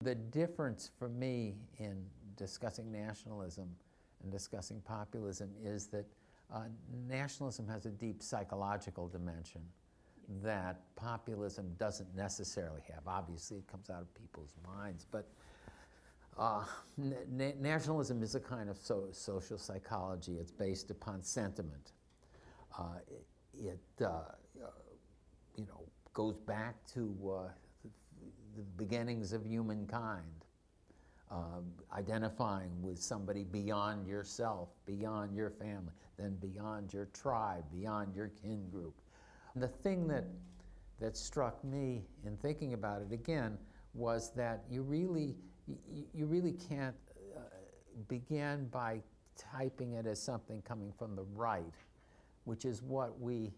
The difference for me in discussing nationalism and discussing populism is that nationalism has a deep psychological dimension that populism doesn't necessarily have. Obviously, it comes out of people's minds, but nationalism is a kind of social psychology. It's based upon sentiment. It goes back to the beginnings of humankind, identifying with somebody beyond yourself, beyond your family, then beyond your tribe, beyond your kin group. And the thing that struck me in thinking about it again was that you really can't begin by typing it as something coming from the right, which is what we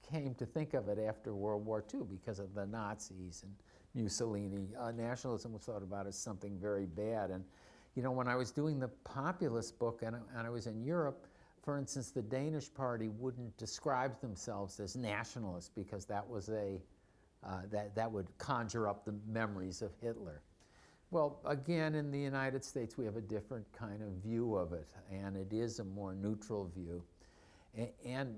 came to think of it after World War II because of the Nazis and Mussolini. Nationalism was thought about as something very bad. And when I was doing the populist book and I was in Europe, for instance, the Danish party wouldn't describe themselves as nationalists because that was that would conjure up the memories of Hitler. Well, again, in the United States, we have a different kind of view of it, and it is a more neutral view. And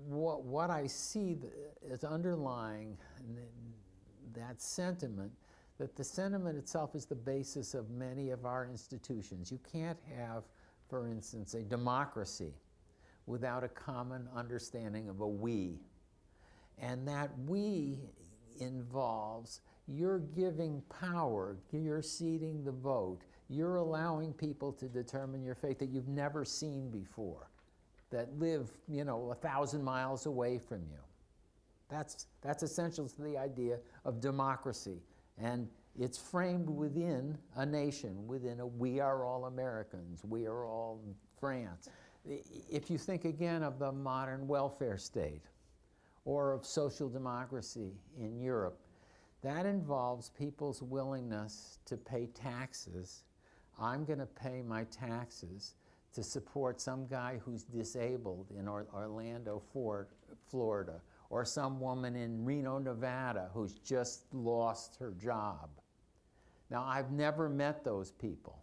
what I see is underlying that sentiment, that the sentiment itself is the basis of many of our institutions. You can't have, for instance, a democracy without a common understanding of a we. And that we involves you're giving power, you're ceding the vote, you're allowing people to determine your fate that you've never seen before, that live, 1,000 miles away from you. That's essential to the idea of democracy. And it's framed within a nation, within a we are all Americans, we are all France. If you think again of the modern welfare state or of social democracy in Europe, that involves people's willingness to pay taxes. I'm going to pay my taxes to support some guy who's disabled in Orlando, Florida, or some woman in Reno, Nevada who's just lost her job. Now, I've never met those people.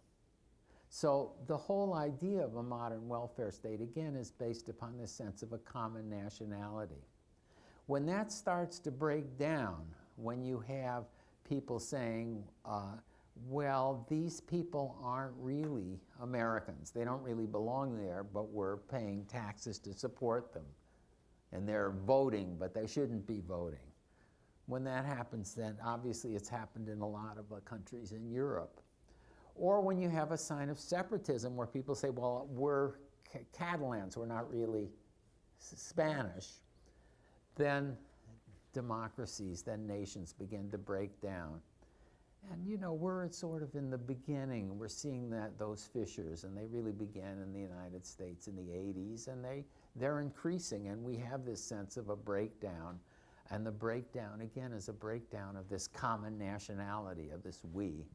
So the whole idea of a modern welfare state, again, is based upon this sense of a common nationality. When that starts to break down, when you have people saying, well, these people aren't really Americans. They don't really belong there, but we're paying taxes to support them. And they're voting, but they shouldn't be voting. When that happens, then obviously it's happened in a lot of countries in Europe. Or when you have a sign of separatism where people say, well, we're Catalans, we're not really Spanish, then democracies, then nations begin to break down. And we're sort of in the beginning. We're seeing those fissures, and they really began in the United States in the 80s, and they're increasing, and we have this sense of a breakdown. And the breakdown, again, is a breakdown of this common nationality, of this we.